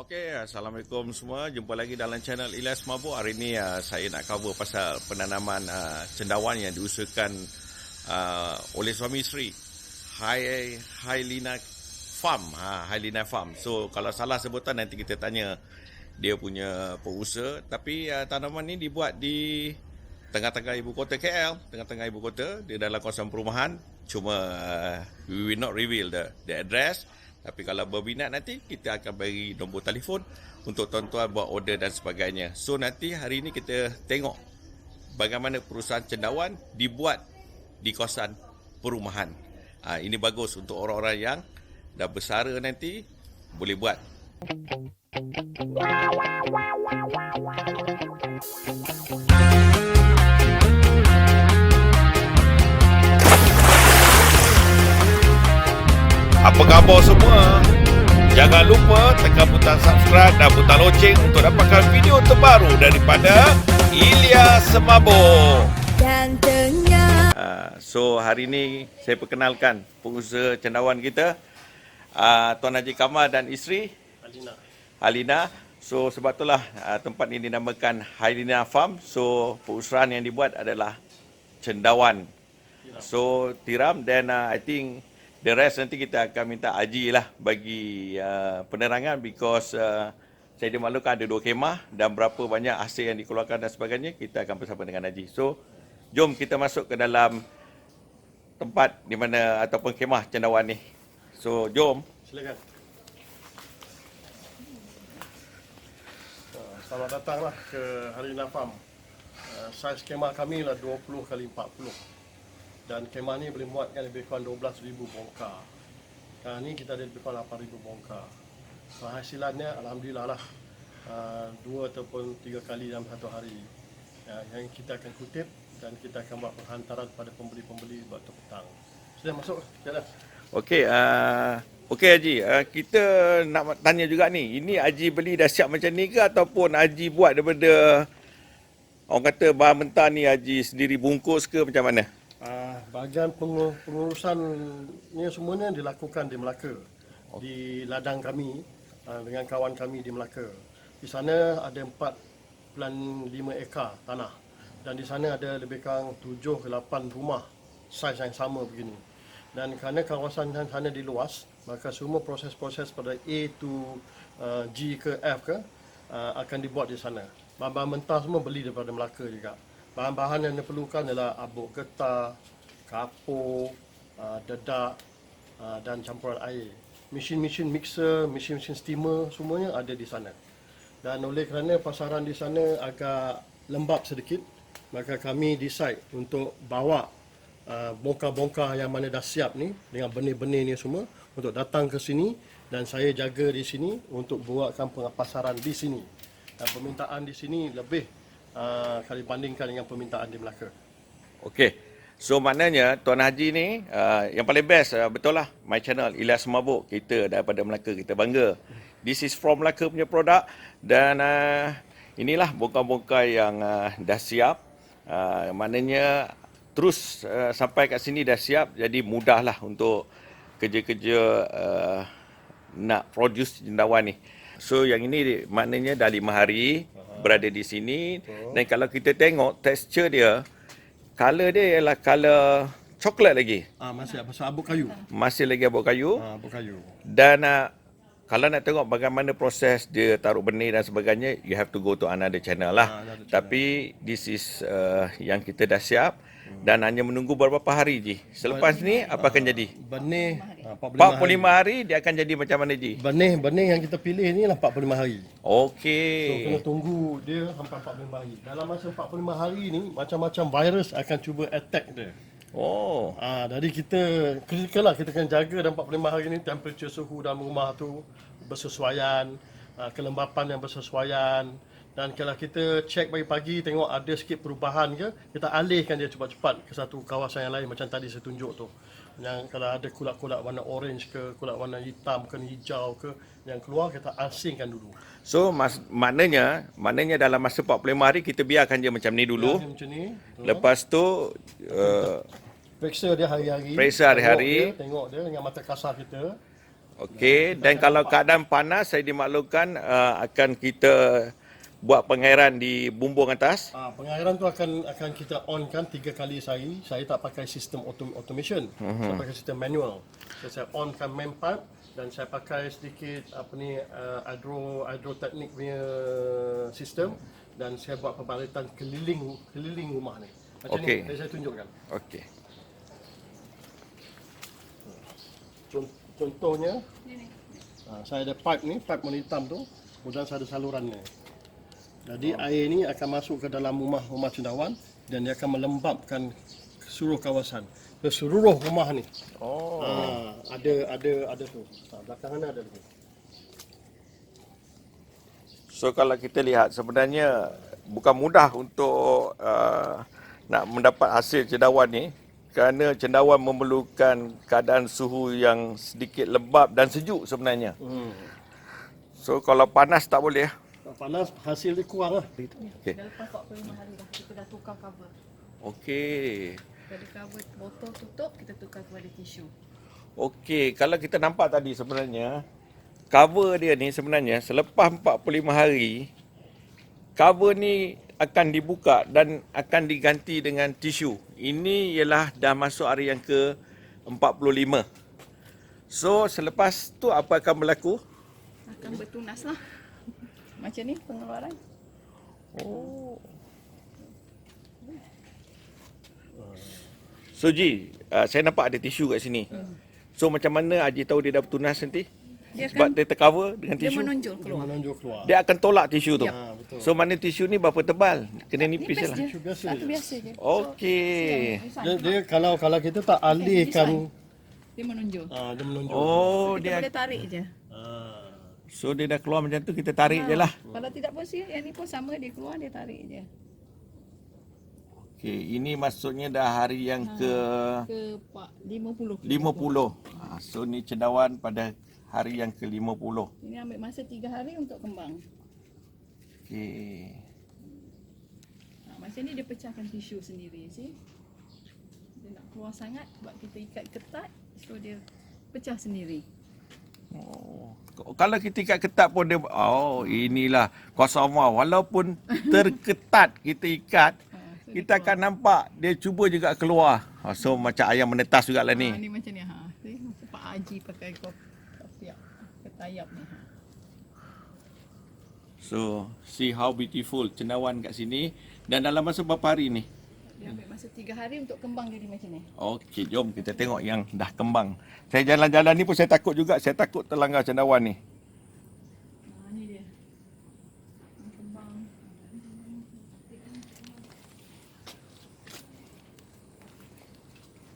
Okey, Assalamualaikum semua. Jumpa lagi dalam channel Ilyas Mabuk. Hari ini saya nak cover pasal penanaman cendawan yang diusahakan oleh suami isteri. Hailina Farm. Hailina Farm. So, kalau salah sebutan nanti kita tanya dia punya pengusaha. Tapi tanaman ini dibuat di tengah-tengah ibu kota KL. Tengah-tengah ibu kota. Di dalam kawasan perumahan. Cuma we will not reveal the address. Tapi kalau berminat nanti, kita akan bagi nombor telefon untuk tuan-tuan buat order dan sebagainya. So, nanti hari ini kita tengok bagaimana perusahaan cendawan dibuat di kawasan perumahan. Ini bagus untuk orang-orang yang dah bersara nanti, boleh buat. Apa khabar semua? Jangan lupa tekan butang subscribe dan butang loceng untuk dapatkan video terbaru daripada Ilyas Mabuk. So hari ini saya perkenalkan pengusaha cendawan kita, Tuan Haji Kamal dan isteri Halina. So sebab itulah tempat ini dinamakan Hailina Farm. So pengusahaan yang dibuat adalah cendawan. So tiram, dan I think the rest nanti kita akan minta Haji lah bagi penerangan, because saya dimaklumkan ada 2 kemah dan berapa banyak hasil yang dikeluarkan dan sebagainya, kita akan bersama dengan Haji. So, jom kita masuk ke dalam tempat di mana ataupun kemah cendawan ni. So, jom. Silakan. Selamat datanglah ke Hailina Farm. Saiz kemah kami lah 20 x 40. Dan kemah ni boleh muatkan lebih kurang 12,000 bongkar. Ni kita ada lebih kurang 8,000 bongkar. Penghasilannya alhamdulillah lah 2 ataupun 3 kali dalam satu hari. Yang kita akan kutip dan kita akan buat penghantaran kepada pembeli-pembeli waktu petang. Sudah masuk? Jalan. Okey, okey Haji, kita nak tanya juga ni. Ini Haji beli dah siap macam ni ke, ataupun Haji buat daripada orang kata bahan mentah ni, Haji sendiri bungkus ke macam mana? Bahagian pengurusan ni semuanya dilakukan di Melaka, di ladang kami dengan kawan kami di Melaka. Di sana ada 4.5 ekar tanah, dan di sana ada lebih kurang 7 ke 8 rumah saiz yang sama begini. Dan kerana kawasan sana diluas, maka semua proses-proses pada A to G ke F ke akan dibuat di sana. Bahan-bahan mentah semua beli daripada Melaka juga. Bahan-bahan yang diperlukan adalah abuk getah, kapur, dedak dan campuran air. Mesin-mesin mixer, mesin-mesin steamer, semuanya ada di sana. Dan oleh kerana pasaran di sana agak lembap sedikit, maka kami decide untuk bawa bongkar-bongkar yang mana dah siap ni dengan benih-benih ni semua untuk datang ke sini, dan saya jaga di sini untuk buatkan pasaran di sini. Dan permintaan di sini lebih kalau dibandingkan dengan permintaan di Melaka. Okey. So maknanya Tuan Haji ni yang paling best, betul lah, my channel Ilyas Mabuk, kita daripada Melaka, kita bangga. This is from Melaka punya produk, dan inilah bongkar-bongkar yang dah siap. Maknanya terus sampai kat sini dah siap, jadi mudahlah untuk kerja-kerja nak produce cendawan ni. So yang ini maknanya dah 5 hari berada di sini. Dan kalau kita tengok tekstur dia, color dia ialah color coklat lagi. Masih pasal abuk kayu. Masih lagi abuk kayu. Abuk kayu. Dan kalau nak tengok bagaimana proses dia taruh benih dan sebagainya, you have to go to another channel lah. Tapi this is yang kita dah siap, dan hanya menunggu beberapa hari je. Selepas ni apa akan jadi? Benih 45 hari dia akan jadi macam mana je? Benih yang kita pilih ni lah 45 hari. Okey. So kena tunggu dia sampai 45 hari. Dalam masa 45 hari ni macam-macam virus akan cuba attack dia. Oh. Jadi kita kritikal lah, kita kena jaga dalam 45 hari ni temperature suhu dalam rumah tu bersesuaian, kelembapan yang bersesuaian. Dan kalau kita cek pagi-pagi tengok ada sikit perubahan ke, kita alihkan dia cepat-cepat ke satu kawasan yang lain, macam tadi saya tunjuk tu. Yang kalau ada kulat-kulat warna orange ke, kulat warna hitam ke, hijau ke yang keluar, kita asingkan dulu. So maknanya dalam masa 45 hari kita biarkan dia macam ni dulu. Ya, macam ni. Lepas tu periksa dia hari-hari. Periksa hari-hari. Tengok dia dengan mata kasar kita. Okey, dan kalau keadaan panas saya dimaklumkan akan kita buat pengairan di bumbung atas. Pengairan tu akan kita onkan 3 kali sehari. Saya tak pakai sistem automation. Saya pakai sistem manual. So, saya onkan main pipe dan saya pakai sedikit hydroteknik punya sistem dan saya buat pembalitan keliling rumah ni. Macam Okey. ni, saya tunjukkan. Okey. Contohnya, saya ada pipe ni, pipe warna hitam tu, kemudian saya ada saluran ni. Jadi air ni akan masuk ke dalam rumah cendawan dan dia akan melembabkan seluruh kawasan, ke seluruh rumah ni. Ada tu. Belakang sana ada tu. So kalau kita lihat sebenarnya bukan mudah untuk nak mendapat hasil cendawan ni kerana cendawan memerlukan keadaan suhu yang sedikit lembab dan sejuk sebenarnya. So kalau panas tak boleh. Panas hasil dia kurang lah. Okey. Dah lepas 45 hari dah, kita dah tukar cover. Okey. Dari cover botol tutup, kita tukar kepada tisu. Okey, kalau kita nampak tadi sebenarnya cover dia ni sebenarnya selepas 45 hari cover ni akan dibuka dan akan diganti dengan tisu. Ini ialah dah masuk hari yang ke-45. So selepas tu apa akan berlaku? Akan bertunas lah. Macam ni pengeluaran. Oh. So Ji, saya nampak ada tisu kat sini. So macam mana Haji tahu dia dah bertunas nanti? Dia Sebab akan, dia tercover dengan dia tisu. menonjol Dia keluar. menonjol keluar. Dia akan tolak tisu tu. Betul. So mana tisu ni berapa tebal? Kena nipis Nipis lah. je. Tisu biasa Satu je. biasa je. Okey. Dia kalau kita tak alihkan, Dia menonjol. dia menonjol. Oh, Kita dia. boleh tarik je. So dia dah keluar macam tu, kita tarik je lah. Kalau tidak pun yang ni pun sama, dia keluar, dia tarik je. Okey, ini maksudnya dah hari yang ke Ke 50. 50. So ni cendawan pada hari yang ke-50. Ini ambil masa 3 hari untuk kembang. Okey. Macam ni dia pecahkan tisu sendiri, see? Dia nak keluar sangat sebab kita ikat ketat, so dia pecah sendiri. Oh. Kalau kita ikat ketat pun dia, oh inilah kuasa Allah. Walaupun terketat kita ikat, So kita akan nampak dia cuba juga keluar. So macam ayam menetas jugalah ni. Ni macam ni, see? Macam Pak Haji pakai kopiak, ketayap ni. So see how beautiful cendawan kat sini. Dan dalam masa berapa hari ni? Dia ambil masa 3 hari untuk kembang jadi macam ni. Okey, jom kita tengok yang dah kembang. Saya jalan-jalan ni pun saya takut juga. Saya takut terlanggar cendawan ni. Ni dia. Kembang.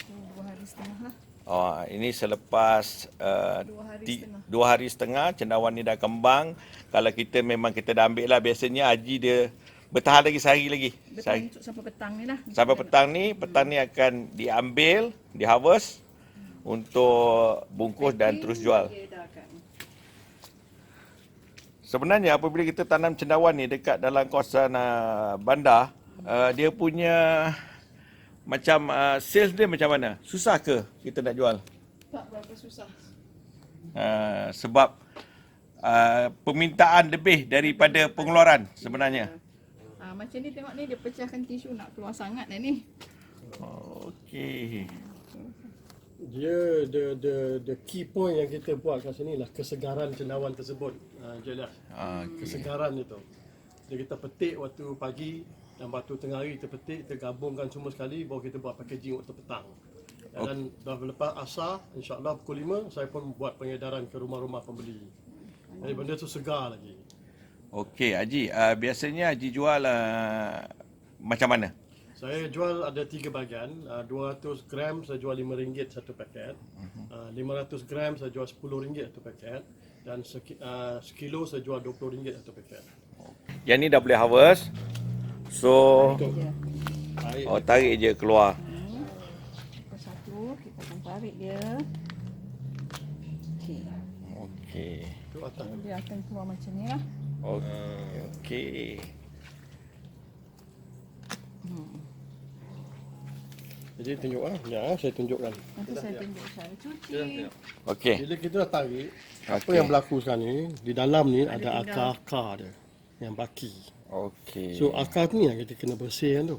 2 hari setengah lah. Oh, ini selepas 2 hari setengah. 2 hari setengah cendawan ni dah kembang. Kalau kita memang kita dah ambil lah, biasanya Haji dia bertahan lagi sehari lagi. Betul, sampai petang ni lah. Sampai petang ni akan diambil, di-harvest untuk bungkus dan terus jual. Dia dah akan. Sebenarnya apabila kita tanam cendawan ni dekat dalam kawasan bandar, dia punya macam sales dia macam mana? Susah ke kita nak jual? Tak berapa susah. Sebab permintaan lebih daripada pengeluaran sebenarnya. Macam ni tengok ni, dia pecahkan tisu nak keluar sangat dah ni. Okey. Dia the key point yang kita buat kat sini lah kesegaran cendawan tersebut. Jelas. Kesegaran itu. Jadi kita petik waktu pagi dan waktu tengah hari kita petik, kita gabungkan semua sekali baru kita buat packaging waktu petang. Dan dah lepas asar, insya-Allah pukul 5 saya pun buat pengedaran ke rumah-rumah pembeli. Jadi benda tu segar lagi. Okey, Haji, biasanya Haji jual macam mana? Saya jual ada 3 bahagian. 200 gram saya jual RM5 satu paket. 500 gram saya jual RM10 satu paket. Dan sekilo saya jual RM20 satu paket. Yang ni dah boleh harvest. So, Air. tarik je keluar. Pukul 1 kita akan tarik dia. Okey. Okey. Tu atas. Dia akan keluar macam ni lah. Okey. Jadi tunjuk saya tunjukkan. Nanti saya tunjuk cara cuci. Okey. Bila kita dah tarik, apa Okey. yang berlaku sekarang ni, di dalam ni ada tinggal. akar-akar dia yang baki. Okey. So akar ni yang kita kena bersihkan tu.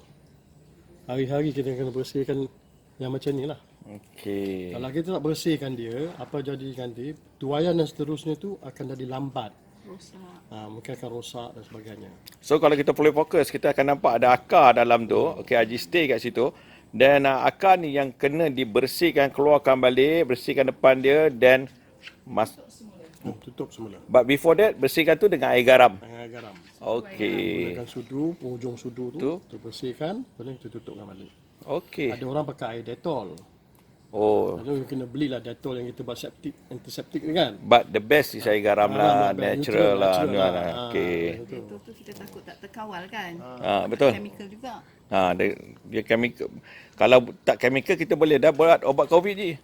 Hari-hari kita kena bersihkan yang macam ni lah. Okey. Kalau kita tak bersihkan dia, apa jadi nanti, tuaian dan seterusnya tu akan jadi lambat. Rosak. Mungkin akan rosak dan sebagainya. So kalau kita boleh fokus, kita akan nampak ada akar dalam tu. Okey, Haji stay kat situ. Dan akar ni yang kena dibersihkan, keluarkan balik, bersihkan depan dia dan Tutup semula. but before that bersihkan tu dengan air garam. Dengan garam. Okey. Gunakan sudu, penghujung sudu tu, kita bersihkan, boleh kita tutupkan balik. Okey. Ada orang pakai air Dettol. Oh, Lalu kena belilah Dettol yang kita buat antiseptik ni kan. but the best is air garam lah, natural lah. natural lah. Okey. Itu tu kita takut tak terkawal kan. Betul. Chemical juga. Dia chemical. Kalau tak chemical kita boleh dah buat obat COVID je.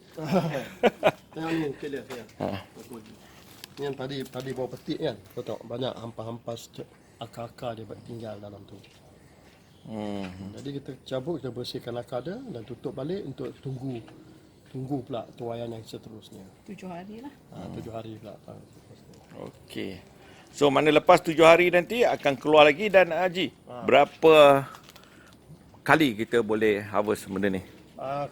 Tengok ni, cik dia. Ni yang tadi bawah petik kan. Kau tengok banyak hampas-hampas akar-akar dia tinggal dalam tu. Jadi kita cabut, kita bersihkan akar dia dan tutup balik untuk tunggu pula tuaian yang seterusnya. 7 hari lah. 7 hari pula. Okey. So mana lepas 7 hari nanti akan keluar lagi dan Haji, berapa kali kita boleh harvest benda ni?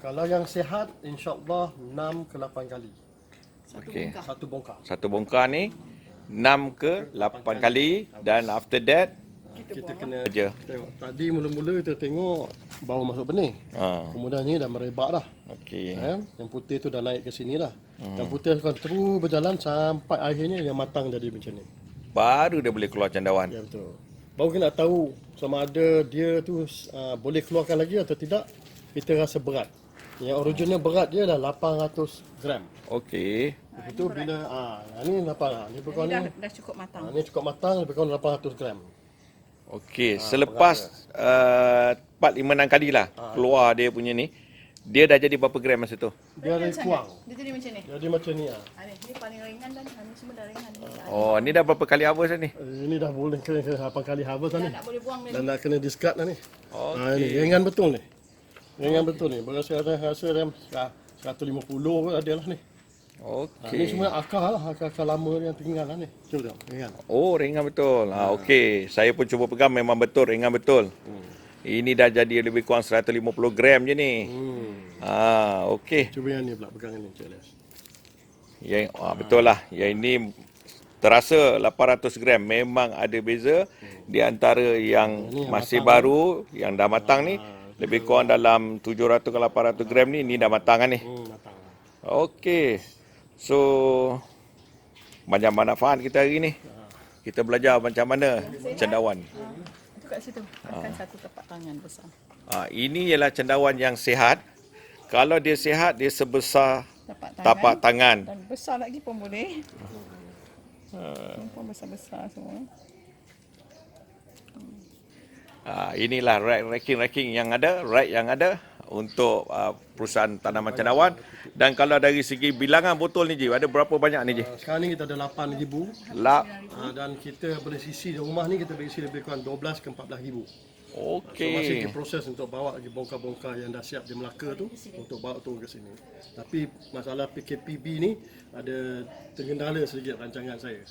Kalau yang sihat, insyaAllah 6 ke 8 kali. Okey. Satu bongkar. Satu bongkar ni 6 ke 8 kali dan after that Kita kena aja. tengok. Tadi mula-mula kita tengok baru masuk benih. Kemudian ni dah merebak dah. Okey. Yang putih tu dah naik ke sini dah. Yang putih akan terus berjalan sampai akhirnya yang matang jadi macam ni. Baru dia boleh keluar cendawan. Ya betul. Baru kita nak tahu sama ada dia tu boleh keluarkan lagi atau tidak. Kita rasa berat. Yang original berat dia dah 800 gram. Okey. Itu bila ni apa ni berkau ni. Dah cukup matang. Ni cukup matang lebih kurang 800 gram. Okey, selepas 4-5-6 kali lah keluar dia punya ni, dia dah jadi berapa gram masa tu? Dia ada kuang. Dia jadi macam ni. Jadi macam ni Ni paling ringan dan ni semua dah ringan. Oh, ni dah berapa kali harvest dah ni? Ini dah boleh ke 8 kali harvest dah ni. Tak boleh buang Dan nak kena discard dah ni. Okey. Ni ringan betul ni. Ringan betul ni. Berasa dalam 150 kot ada lah ni. Okey. Ni semua akar lah. Akar lama yang tinggal lah ni. Cuba tengok. Ringan. Oh, ringan betul. Okey, saya pun cuba pegang memang betul, ringan betul. Ini dah jadi lebih kurang 150 gram je ni. Okey. Cuba yang ni pula. Pegang ni. Cik Les. Yang betul lah. Yang ini terasa 800 gram. Memang ada beza di antara yang masih baru, yang dah matang ni. Lebih kurang dalam 700 ke 800 gram ni, ni dah matang kan ni. Matang. Okey. So, banyak manfaat kita hari ni. Kita belajar macam mana cendawan. Itu kat situ. Akan satu tapak tangan besar. Ini ialah cendawan yang sihat. Kalau dia sihat, dia sebesar Tapak tapak tangan. Dan besar lagi pun boleh. Pun besar-besar semua. Inilah ranking yang ada, yang ada untuk perusahaan tanaman cendawan. Dan kalau dari segi bilangan botol ni Ji, ada berapa banyak ni Ji? Sekarang ni kita ada 8,000. Dan kita boleh sisi di rumah ni, kita boleh isi lebih kurang 12 ke 14,000. So masih Okey. proses untuk bawa lagi bongkar-bongkar yang dah siap di Melaka tu untuk bawa turun ke sini. Tapi masalah PKPB ni ada tergendala sedikit rancangan saya.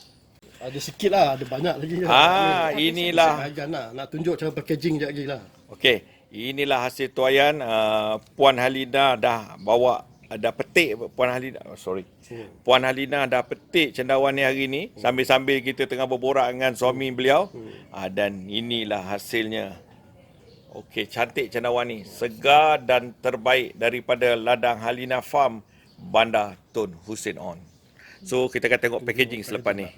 Ada sikit lah, ada banyak lagi. Inilah. Nak tunjuk cara packaging sekejap lagi lah. Okey, inilah hasil tuaian. Puan Halina dah bawa, dah petik Puan Halina. Puan Halina dah petik cendawan ni hari ni sambil-sambil kita tengah berborak dengan suami beliau. Dan inilah hasilnya. Okey, cantik cendawan ni. Segar dan terbaik daripada ladang Halina Farm, Bandar Tun Hussein On. So, kita akan tengok packaging selepas ni.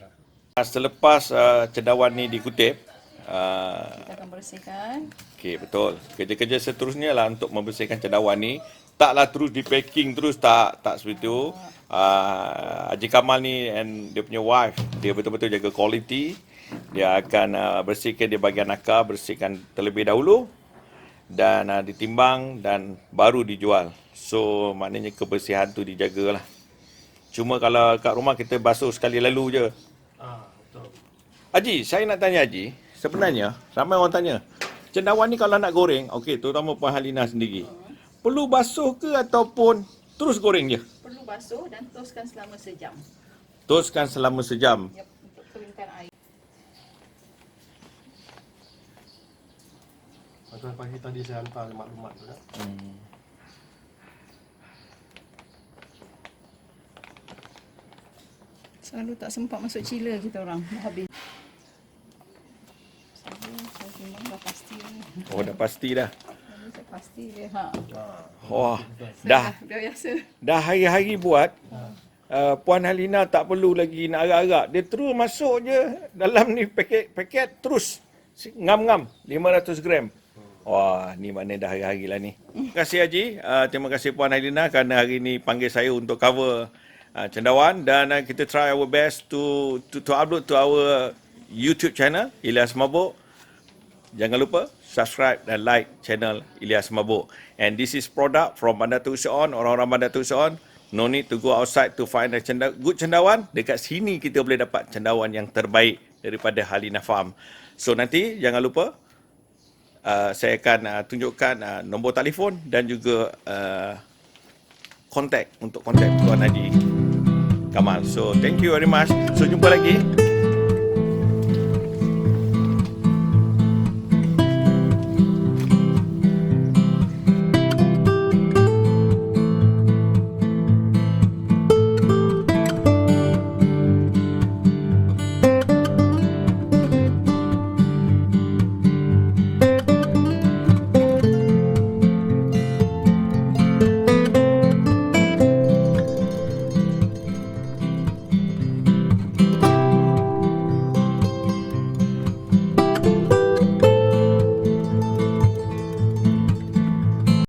Selepas cendawan ni dikutip, Kita akan bersihkan. okey, betul. Kerja-kerja seterusnya lah untuk membersihkan cendawan ni. Taklah terus di packing terus, tak seperti itu. Haji Kamal ni and dia punya wife, dia betul-betul jaga quality. Dia akan bersihkan di bahagian akar, bersihkan terlebih dahulu dan ditimbang dan baru dijual. So maknanya kebersihan tu dijagalah. Cuma kalau kat rumah kita basuh sekali lalu je. Betul. Haji, saya nak tanya Haji, sebenarnya ramai orang tanya, cendawan ni kalau nak goreng, okey, terutama Puan Halina sendiri, perlu basuh ke ataupun terus goreng je? Perlu basuh dan toskan selama sejam. Toskan selama sejam. Yep, untuk keringkan air. Macam pagi tadi saya hantar maklumat tu kan. Selalu tak sempat masuk chiller kita orang. Dah habis. Saya memang dah pasti ni. Oh, dah pasti dah. Saya pasti dia. Ha. Wah, dah biasa. dah hari-hari buat. Puan Halina tak perlu lagi nak agak-agak. Dia terus masuk je dalam ni paket terus ngam-ngam 500 gram. Wah, ni mana dah hari-hari lah ni. Terima kasih Haji. Terima kasih Puan Halina kerana hari ni panggil saya untuk cover cendawan dan kita try our best to upload to our YouTube channel Ilyas Mabuk. Jangan lupa subscribe dan like channel Ilyas Mabuk. And this is product from Bandar Tusaon, orang-orang Bandar Tusaon. No need to go outside to find a good cendawan. Dekat sini kita boleh dapat cendawan yang terbaik daripada Halina Farm. So nanti jangan lupa saya akan tunjukkan nombor telefon dan juga kontak untuk kontak Tuan Haji Kamal. So thank you very much. So jumpa lagi.